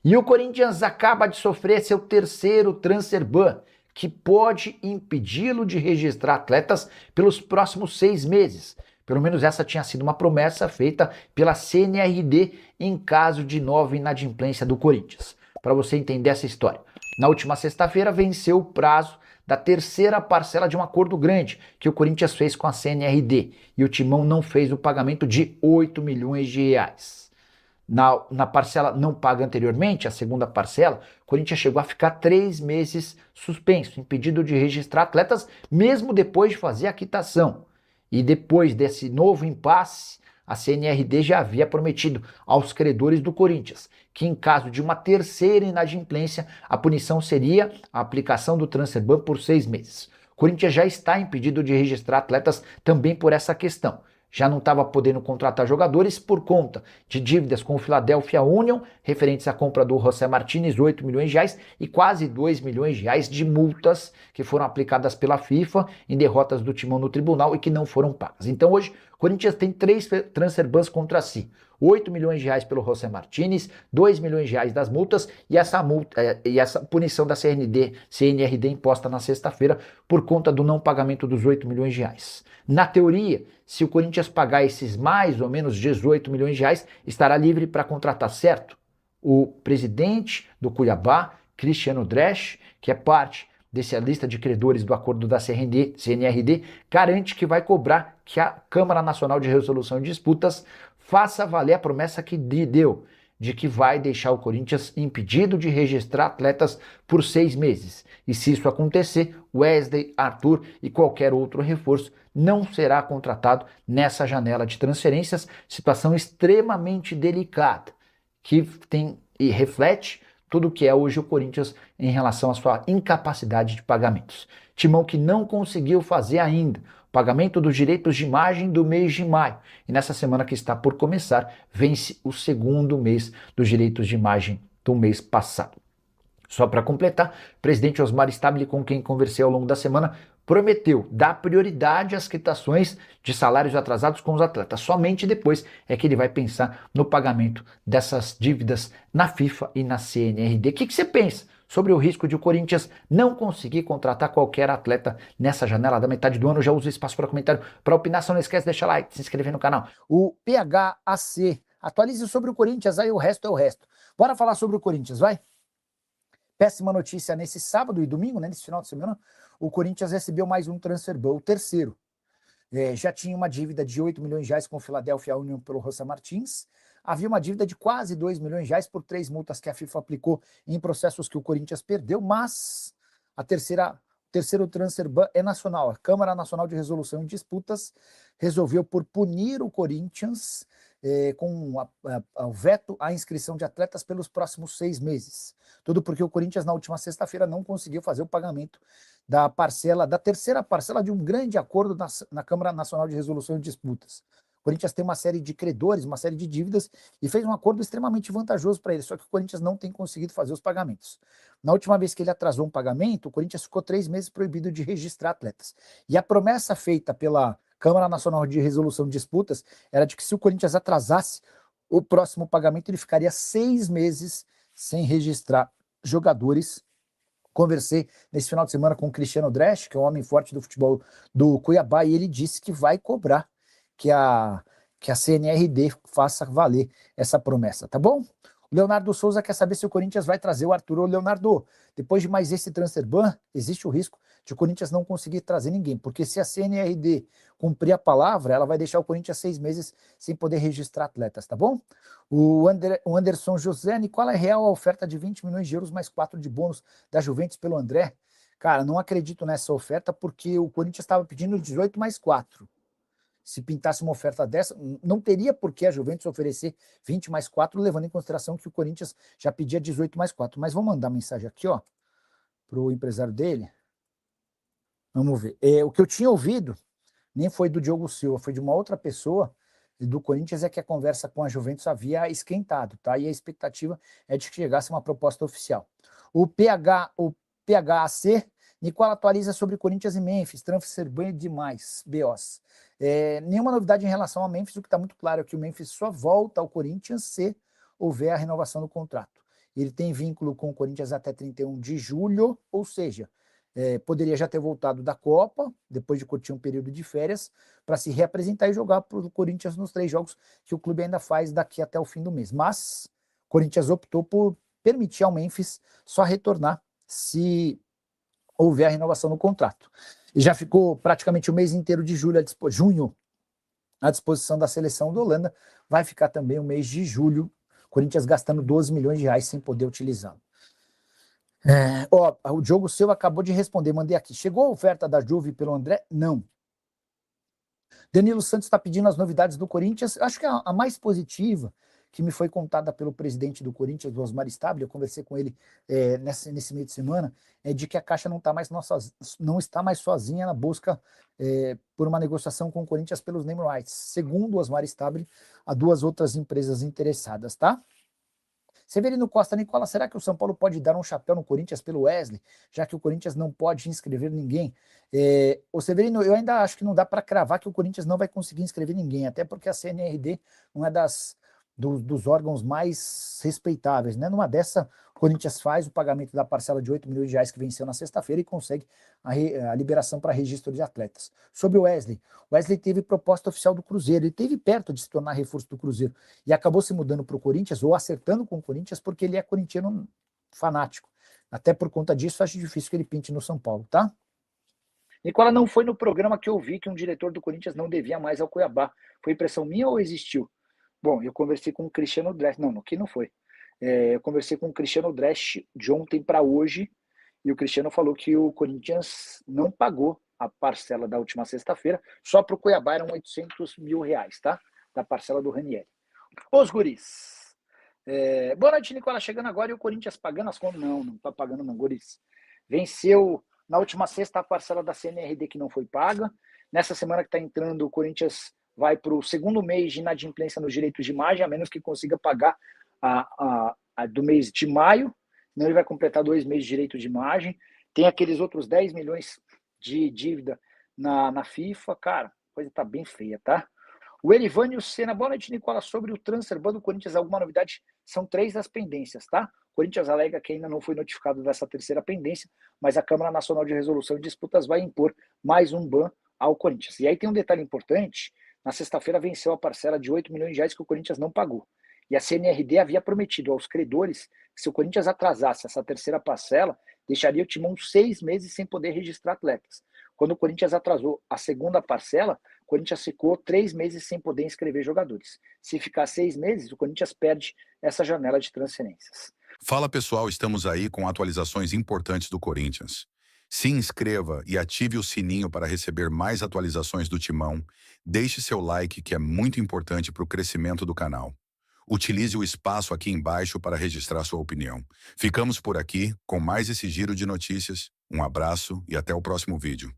E o Corinthians acaba de sofrer seu terceiro transfer ban, que pode impedi-lo de registrar atletas pelos próximos 6 meses. Pelo menos essa tinha sido uma promessa feita pela CNRD em caso de nova inadimplência do Corinthians. Para você entender essa história, na última sexta-feira venceu o prazo da terceira parcela de um acordo grande que o Corinthians fez com a CNRD e o Timão não fez o pagamento de 8 milhões de reais. Na parcela não paga anteriormente, a segunda parcela, o Corinthians chegou a ficar 3 meses suspenso, impedido de registrar atletas, mesmo depois de fazer a quitação. E depois desse novo impasse, a CNRD já havia prometido aos credores do Corinthians que, em caso de uma terceira inadimplência, a punição seria a aplicação do transfer ban por 6 meses. O Corinthians já está impedido de registrar atletas também por essa questão. Já não estava podendo contratar jogadores por conta de dívidas com o Philadelphia Union, referentes à compra do José Martínez, 8 milhões de reais, e quase 2 milhões de reais de multas que foram aplicadas pela FIFA em derrotas do Timão no tribunal e que não foram pagas. Então hoje, o Corinthians tem 3 transfer bans contra si. 8 milhões de reais pelo José Martínez, 2 milhões de reais das multas e essa punição da CNRD imposta na sexta-feira por conta do não pagamento dos 8 milhões de reais. Na teoria, se o Corinthians pagar esses mais ou menos 18 milhões de reais, estará livre para contratar, certo? O presidente do Cuiabá, Cristiano Dresch, que é parte dessa lista de credores do acordo da CNRD, garante que vai cobrar que a Câmara Nacional de Resolução de Disputas faça valer a promessa que deu, de que vai deixar o Corinthians impedido de registrar atletas por 6 meses. E se isso acontecer, Wesley, Arthur e qualquer outro reforço não será contratado nessa janela de transferências, situação extremamente delicada, que tem e reflete tudo o que é hoje o Corinthians em relação à sua incapacidade de pagamentos. Timão que não conseguiu fazer ainda o pagamento dos direitos de imagem do mês de maio. E nessa semana que está por começar, vence o segundo mês dos direitos de imagem do mês passado. Só para completar, o presidente Osmar Stabile, com quem conversei ao longo da semana, prometeu dar prioridade às quitações de salários atrasados com os atletas. Somente depois é que ele vai pensar no pagamento dessas dívidas na FIFA e na CNRD. O que você pensa sobre o risco de o Corinthians não conseguir contratar qualquer atleta nessa janela da metade do ano? Já uso o espaço para comentário para opinar. Se não esquece de deixar like, se inscrever no canal. O PHAC, atualize sobre o Corinthians, aí o resto é o resto. Bora falar sobre o Corinthians, vai? Péssima notícia, nesse sábado e domingo, né, nesse final de semana, o Corinthians recebeu mais um transfer ban, o terceiro. Já tinha uma dívida de 8 milhões de reais com o Philadelphia Union pelo José Martins. Havia uma dívida de quase 2 milhões de reais por 3 multas que a FIFA aplicou em processos que o Corinthians perdeu, mas o terceiro transfer ban é nacional. A Câmara Nacional de Resolução de Disputas resolveu por punir o Corinthians com o veto à inscrição de atletas pelos próximos 6 meses. Tudo porque o Corinthians, na última sexta-feira, não conseguiu fazer o pagamento da terceira parcela de um grande acordo na Câmara Nacional de Resolução de Disputas. O Corinthians tem uma série de credores, uma série de dívidas, e fez um acordo extremamente vantajoso para ele, só que o Corinthians não tem conseguido fazer os pagamentos. Na última vez que ele atrasou um pagamento, o Corinthians ficou 3 meses proibido de registrar atletas. E a promessa feita pela Câmara Nacional de Resolução de Disputas era de que se o Corinthians atrasasse o próximo pagamento, ele ficaria 6 meses sem registrar jogadores. Conversei nesse final de semana com o Cristiano Dresch, que é um homem forte do futebol do Cuiabá, e ele disse que vai cobrar que a CNRD faça valer essa promessa, tá bom? O Leonardo Souza quer saber se o Corinthians vai trazer o Arthur. Ô, Leonardo, depois de mais esse transfer ban, existe o risco de o Corinthians não conseguir trazer ninguém, porque se a CNRD cumprir a palavra, ela vai deixar o Corinthians 6 meses sem poder registrar atletas, tá bom? O Anderson José, qual é real a oferta de 20 milhões de euros mais 4 de bônus da Juventus pelo André? Cara, não acredito nessa oferta porque o Corinthians estava pedindo 18 mais 4. Se pintasse uma oferta dessa, não teria por que a Juventus oferecer 20 mais 4, levando em consideração que o Corinthians já pedia 18 mais 4. Mas vou mandar mensagem aqui, ó, para o empresário dele. Vamos ver. O que eu tinha ouvido nem foi do Diogo Silva, foi de uma outra pessoa do Corinthians, é que a conversa com a Juventus havia esquentado, tá? E a expectativa é de que chegasse uma proposta oficial. O PHAC, Nicola atualiza sobre Corinthians e Memphis, transfer ban demais, BOs. Nenhuma novidade em relação a Memphis, o que está muito claro é que o Memphis só volta ao Corinthians se houver a renovação do contrato. Ele tem vínculo com o Corinthians até 31 de julho, ou seja, poderia já ter voltado da Copa, depois de curtir um período de férias, para se reapresentar e jogar para o Corinthians nos 3 jogos que o clube ainda faz daqui até o fim do mês. Mas o Corinthians optou por permitir ao Memphis só retornar se houver a renovação no contrato. E já ficou praticamente o mês inteiro de junho à disposição da seleção da Holanda, vai ficar também o mês de julho, Corinthians gastando 12 milhões de reais sem poder utilizá-lo. O Diogo Silva acabou de responder, mandei aqui. Chegou a oferta da Juve pelo André? Não. Danilo Santos está pedindo as novidades do Corinthians. Acho que a mais positiva, que me foi contada pelo presidente do Corinthians, do Osmar Stabile, eu conversei com ele nesse meio de semana, é de que a Caixa não está mais sozinha na busca por uma negociação com o Corinthians pelos name rights. Segundo o Osmar Stabile, há 2 outras empresas interessadas, tá? Severino Costa, Nicola, será que o São Paulo pode dar um chapéu no Corinthians pelo Wesley, já que o Corinthians não pode inscrever ninguém? O Severino, eu ainda acho que não dá para cravar que o Corinthians não vai conseguir inscrever ninguém, até porque a CNRD não é dos órgãos mais respeitáveis, né? Numa dessa, o Corinthians faz o pagamento da parcela de 8 milhões de reais que venceu na sexta-feira e consegue a liberação para registro de atletas. Sobre o Wesley teve proposta oficial do Cruzeiro, ele esteve perto de se tornar reforço do Cruzeiro e acabou se mudando para o Corinthians ou acertando com o Corinthians porque ele é corintiano fanático. Até por conta disso, acho difícil que ele pinte no São Paulo, tá? Nicola, não foi no programa que eu vi que um diretor do Corinthians não devia mais ao Cuiabá. Foi impressão minha ou existiu? Bom, eu conversei com o Cristiano Dresch, não, aqui não foi. Eu conversei com o Cristiano Dresch de ontem para hoje, e o Cristiano falou que o Corinthians não pagou a parcela da última sexta-feira, só para o Cuiabá eram 800 mil reais, tá? Da parcela do Ranieri. Os guris. Boa noite, Nicola, chegando agora e o Corinthians pagando as contas? Não tá pagando não, guris. Venceu na última sexta a parcela da CNRD que não foi paga. Nessa semana que está entrando, o Corinthians vai para o segundo mês de inadimplência nos direitos de imagem, a menos que consiga pagar a do mês de maio, senão ele vai completar 2 meses de direito de imagem. Tem aqueles outros 10 milhões de dívida na FIFA. Cara, a coisa tá bem feia, tá? O Erivânio Senna, boa noite, Nicola. Sobre o transfer ban do Corinthians, alguma novidade? São 3 as pendências, tá? O Corinthians alega que ainda não foi notificado dessa terceira pendência, mas a Câmara Nacional de Resolução de Disputas vai impor mais um ban ao Corinthians. E aí tem um detalhe importante, na sexta-feira venceu a parcela de 8 milhões de reais que o Corinthians não pagou. E a CNRD havia prometido aos credores que se o Corinthians atrasasse essa terceira parcela, deixaria o Timão 6 meses sem poder registrar atletas. Quando o Corinthians atrasou a segunda parcela, o Corinthians ficou 3 meses sem poder inscrever jogadores. Se ficar 6 meses, o Corinthians perde essa janela de transferências. Fala pessoal, estamos aí com atualizações importantes do Corinthians. Se inscreva e ative o sininho para receber mais atualizações do Timão. Deixe seu like, que é muito importante para o crescimento do canal. Utilize o espaço aqui embaixo para registrar sua opinião. Ficamos por aqui com mais esse giro de notícias. Um abraço e até o próximo vídeo.